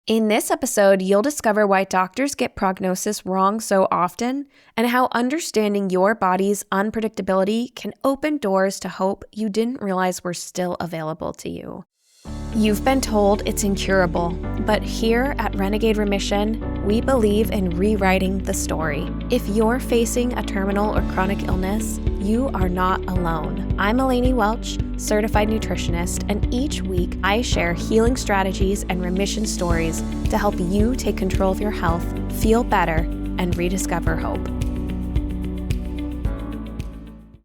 In this episode, you'll discover why doctors get prognosis wrong so often and how understanding your body's unpredictability can open doors to hope you didn't realize were still available to you. You've been told it's incurable, but here at Renegade Remission, we believe in rewriting the story. If you're facing a terminal or chronic illness, you are not alone. I'm Eleni Welch, certified nutritionist, and each week I share healing strategies and remission stories to help you take control of your health, feel better, and rediscover hope.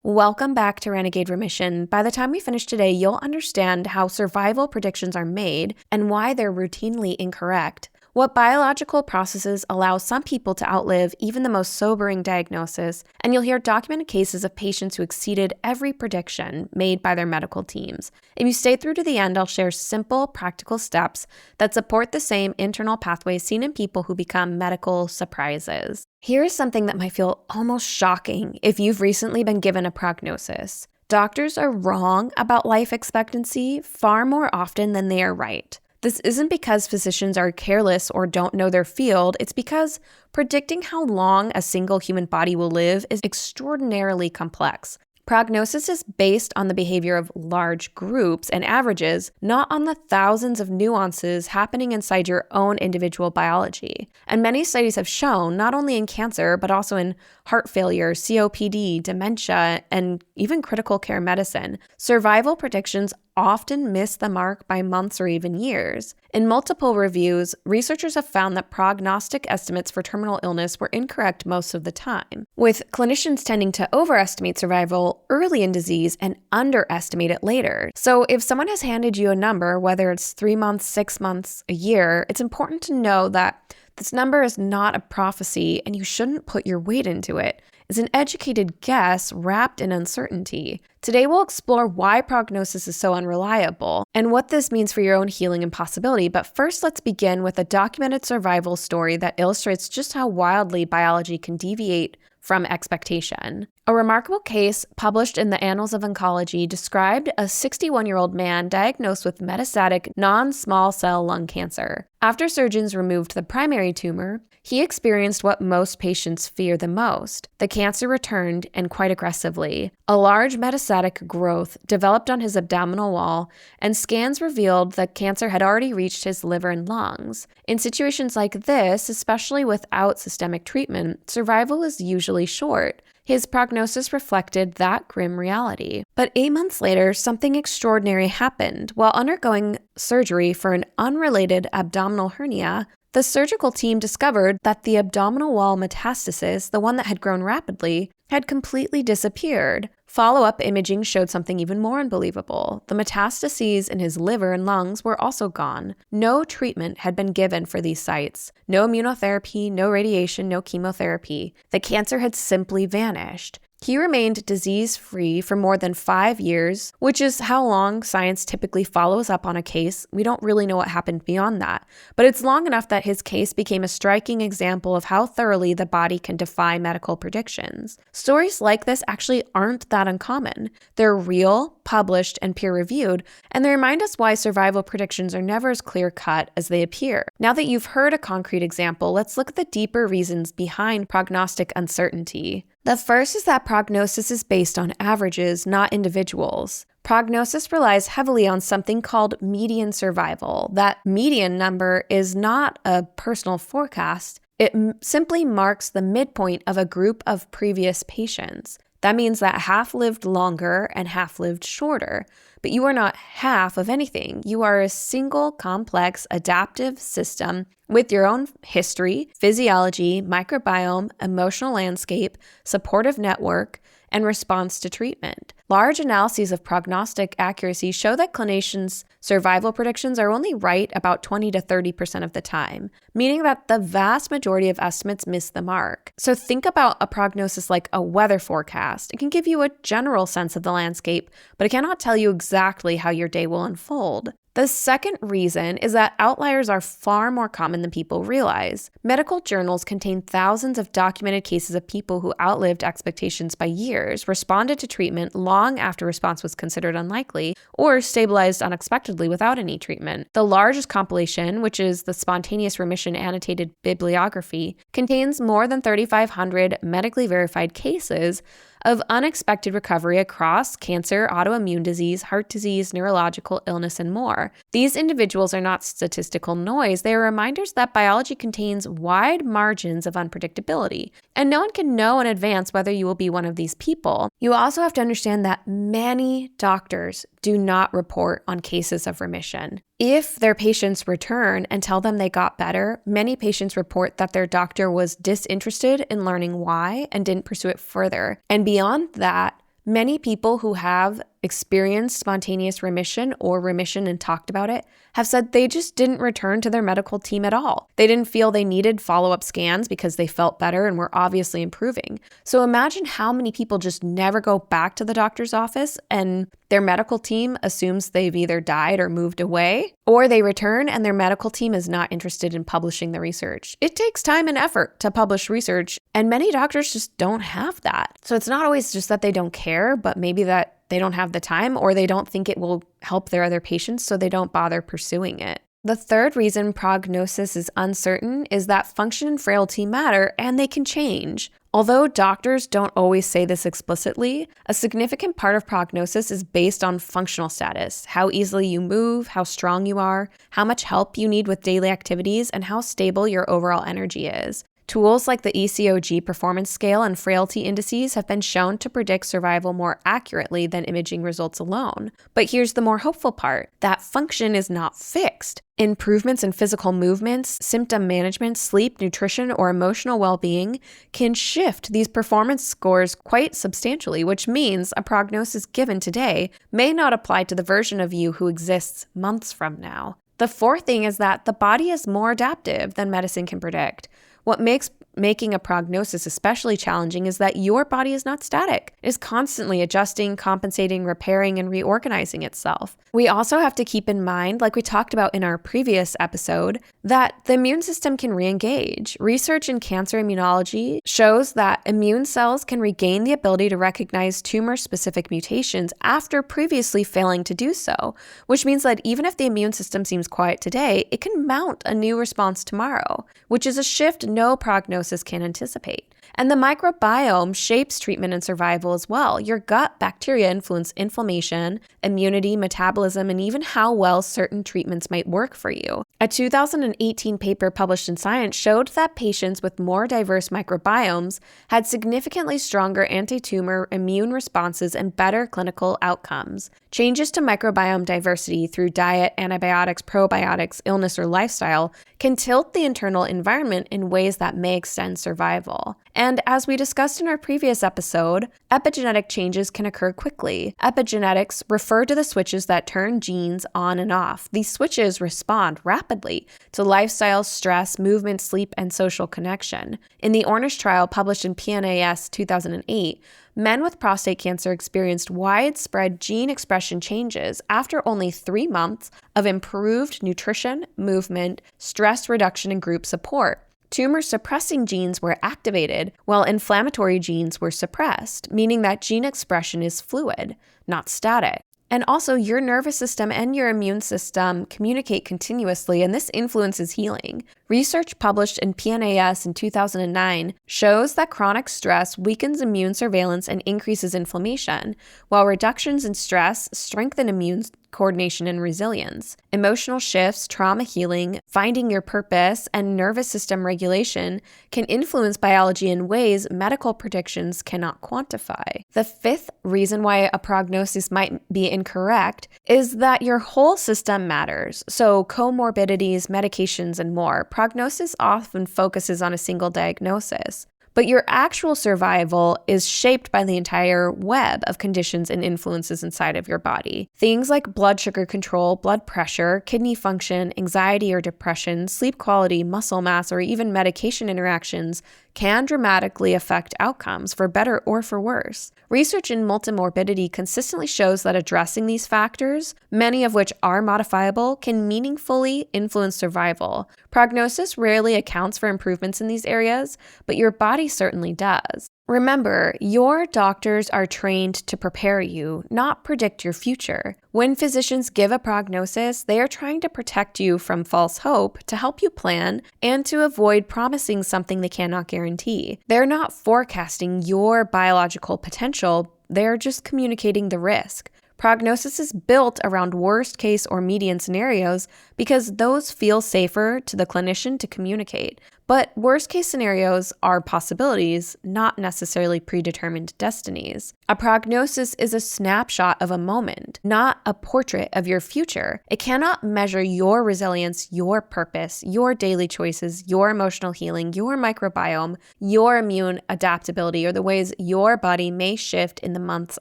Welcome back to Renegade Remission. By the time we finish today, you'll understand how survival predictions are made and why they're routinely incorrect, what biological processes allow some people to outlive even the most sobering diagnosis, and you'll hear documented cases of patients who exceeded every prediction made by their medical teams. If you stay through to the end, I'll share simple, practical steps that support the same internal pathways seen in people who become medical surprises. Here is something that might feel almost shocking if you've recently been given a prognosis. Doctors are wrong about life expectancy far more often than they are right. This isn't because physicians are careless or don't know their field. It's because predicting how long a single human body will live is extraordinarily complex. Prognosis is based on the behavior of large groups and averages, not on the thousands of nuances happening inside your own individual biology. And many studies have shown, not only in cancer, but also in heart failure, COPD, dementia, and even critical care medicine, survival predictions often miss the mark by months or even years. In multiple reviews, researchers have found that prognostic estimates for terminal illness were incorrect most of the time, with clinicians tending to overestimate survival early in disease and underestimate it later. So if someone has handed you a number, whether it's 3 months, 6 months, a year, it's important to know that this number is not a prophecy and you shouldn't put your weight into it. It's an educated guess wrapped in uncertainty. Today, we'll explore why prognosis is so unreliable and what this means for your own healing and possibility. But first, let's begin with a documented survival story that illustrates just how wildly biology can deviate from expectation. A remarkable case published in the Annals of Oncology described a 61-year-old man diagnosed with metastatic non-small cell lung cancer. After surgeons removed the primary tumor, he experienced what most patients fear the most. The cancer returned, and quite aggressively. A large metastatic growth developed on his abdominal wall, and scans revealed that cancer had already reached his liver and lungs. In situations like this, especially without systemic treatment, survival is usually short. His prognosis reflected that grim reality. But 8 months later, something extraordinary happened. While undergoing surgery for an unrelated abdominal hernia, the surgical team discovered that the abdominal wall metastasis, the one that had grown rapidly, had completely disappeared. Follow-up imaging showed something even more unbelievable. The metastases in his liver and lungs were also gone. No treatment had been given for these sites. No immunotherapy, no radiation, no chemotherapy. The cancer had simply vanished. He remained disease-free for more than 5 years, which is how long science typically follows up on a case. We don't really know what happened beyond that, but it's long enough that his case became a striking example of how thoroughly the body can defy medical predictions. Stories like this actually aren't that uncommon. They're real, published, and peer-reviewed, and they remind us why survival predictions are never as clear-cut as they appear. Now that you've heard a concrete example, let's look at the deeper reasons behind prognostic uncertainty. The first is that prognosis is based on averages, not individuals. Prognosis relies heavily on something called median survival. That median number is not a personal forecast. It simply marks the midpoint of a group of previous patients. That means that half lived longer and half lived shorter. But you are not half of anything. You are a single, complex, adaptive system with your own history, physiology, microbiome, emotional landscape, supportive network, and response to treatment. Large analyses of prognostic accuracy show that clinicians' survival predictions are only right about 20 to 30% of the time, meaning that the vast majority of estimates miss the mark. So think about a prognosis like a weather forecast. It can give you a general sense of the landscape, but it cannot tell you exactly how your day will unfold. The second reason is that outliers are far more common than people realize. Medical journals contain thousands of documented cases of people who outlived expectations by years, responded to treatment long after response was considered unlikely, or stabilized unexpectedly without any treatment. The largest compilation, which is the Spontaneous Remission Annotated Bibliography, contains more than 3,500 medically verified cases of unexpected recovery across cancer, autoimmune disease, heart disease, neurological illness, and more. These individuals are not statistical noise. They are reminders that biology contains wide margins of unpredictability, and no one can know in advance whether you will be one of these people. You also have to understand that many doctors do not report on cases of remission. If their patients return and tell them they got better, many patients report that their doctor was disinterested in learning why and didn't pursue it further. And beyond that, many people who have experienced spontaneous remission or remission and talked about it have said they just didn't return to their medical team at all. They didn't feel they needed follow-up scans because they felt better and were obviously improving. So imagine how many people just never go back to the doctor's office and their medical team assumes they've either died or moved away, or they return and their medical team is not interested in publishing the research. It takes time and effort to publish research, and many doctors just don't have that. So it's not always just that they don't care, but maybe that they don't have the time or they don't think it will help their other patients, so they don't bother pursuing it. The third reason prognosis is uncertain is that function and frailty matter and they can change. Although doctors don't always say this explicitly, a significant part of prognosis is based on functional status, how easily you move, how strong you are, how much help you need with daily activities, and how stable your overall energy is. Tools like the ECOG performance scale and frailty indices have been shown to predict survival more accurately than imaging results alone. But here's the more hopeful part, that function is not fixed. Improvements in physical movements, symptom management, sleep, nutrition, or emotional well-being can shift these performance scores quite substantially, which means a prognosis given today may not apply to the version of you who exists months from now. The fourth thing is that the body is more adaptive than medicine can predict. What makes making a prognosis especially challenging is that your body is not static. It is constantly adjusting, compensating, repairing, and reorganizing itself. We also have to keep in mind, like we talked about in our previous episode, that the immune system can re-engage. Research in cancer immunology shows that immune cells can regain the ability to recognize tumor-specific mutations after previously failing to do so, which means that even if the immune system seems quiet today, it can mount a new response tomorrow, which is a shift no prognosis can anticipate. And the microbiome shapes treatment and survival as well. Your gut bacteria influence inflammation, immunity, metabolism, and even how well certain treatments might work for you. A 2018 paper published in Science showed that patients with more diverse microbiomes had significantly stronger anti-tumor immune responses and better clinical outcomes. Changes to microbiome diversity through diet, antibiotics, probiotics, illness, or lifestyle can tilt the internal environment in ways that may extend survival. And as we discussed in our previous episode, epigenetic changes can occur quickly. Epigenetics refer to the switches that turn genes on and off. These switches respond rapidly to lifestyle, stress, movement, sleep, and social connection. In the Ornish trial published in PNAS 2008, men with prostate cancer experienced widespread gene expression changes after only 3 months of improved nutrition, movement, stress reduction, and group support. Tumor-suppressing genes were activated, while inflammatory genes were suppressed, meaning that gene expression is fluid, not static. And also, your nervous system and your immune system communicate continuously, and this influences healing. Research published in PNAS in 2009 shows that chronic stress weakens immune surveillance and increases inflammation, while reductions in stress strengthen immune coordination and resilience. Emotional shifts, trauma healing, finding your purpose, and nervous system regulation can influence biology in ways medical predictions cannot quantify. The fifth reason why a prognosis might be incorrect is that your whole system matters. So comorbidities, medications, and more. Prognosis often focuses on a single diagnosis. But your actual survival is shaped by the entire web of conditions and influences inside of your body. Things like blood sugar control, blood pressure, kidney function, anxiety or depression, sleep quality, muscle mass, or even medication interactions can dramatically affect outcomes for better or for worse. Research in multimorbidity consistently shows that addressing these factors, many of which are modifiable, can meaningfully influence survival. Prognosis rarely accounts for improvements in these areas, but your body certainly does. Remember, your doctors are trained to prepare you, not predict your future. When physicians give a prognosis, they are trying to protect you from false hope, to help you plan, and to avoid promising something they cannot guarantee. They're not forecasting your biological potential, they're just communicating the risk. Prognosis is built around worst case or median scenarios because those feel safer to the clinician to communicate. But worst case scenarios are possibilities, not necessarily predetermined destinies. A prognosis is a snapshot of a moment, not a portrait of your future. It cannot measure your resilience, your purpose, your daily choices, your emotional healing, your microbiome, your immune adaptability, or the ways your body may shift in the months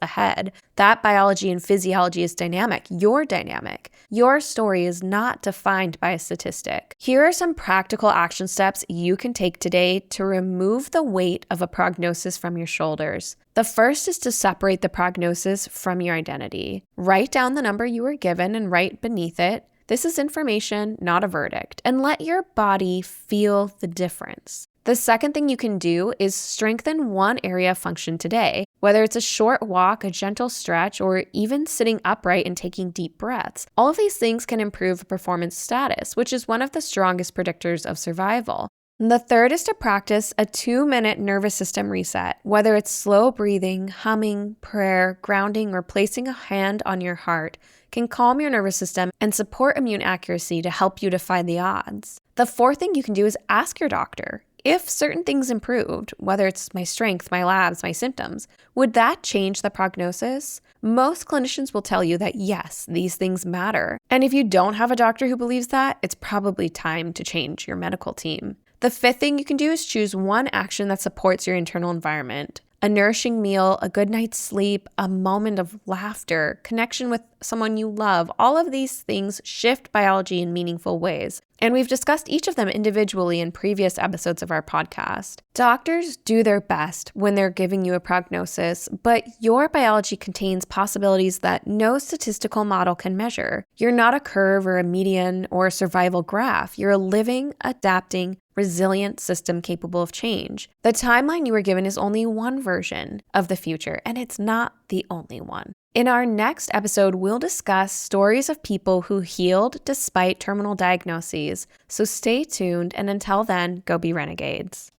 ahead. That biology and physiology is dynamic. You're dynamic. Your story is not defined by a statistic. Here are some practical action steps you can take today to remove the weight of a prognosis from your shoulders. The first is to separate the prognosis from your identity. Write down the number you were given and write beneath it, "This is information, not a verdict," and let your body feel the difference. The second thing you can do is strengthen one area of function today, whether it's a short walk, a gentle stretch, or even sitting upright and taking deep breaths. All of these things can improve performance status, which is one of the strongest predictors of survival. The third is to practice a 2-minute nervous system reset, whether it's slow breathing, humming, prayer, grounding, or placing a hand on your heart can calm your nervous system and support immune accuracy to help you defy the odds. The fourth thing you can do is ask your doctor. If certain things improved, whether it's my strength, my labs, my symptoms, would that change the prognosis? Most clinicians will tell you that yes, these things matter. And if you don't have a doctor who believes that, it's probably time to change your medical team. The fifth thing you can do is choose one action that supports your internal environment. A nourishing meal, a good night's sleep, a moment of laughter, connection with someone you love. All of these things shift biology in meaningful ways. And we've discussed each of them individually in previous episodes of our podcast. Doctors do their best when they're giving you a prognosis, but your biology contains possibilities that no statistical model can measure. You're not a curve or a median or a survival graph. You're a living, adapting, resilient system capable of change. The timeline you were given is only one version of the future, and it's not the only one. In our next episode, we'll discuss stories of people who healed despite terminal diagnoses. So stay tuned, and until then, go be renegades.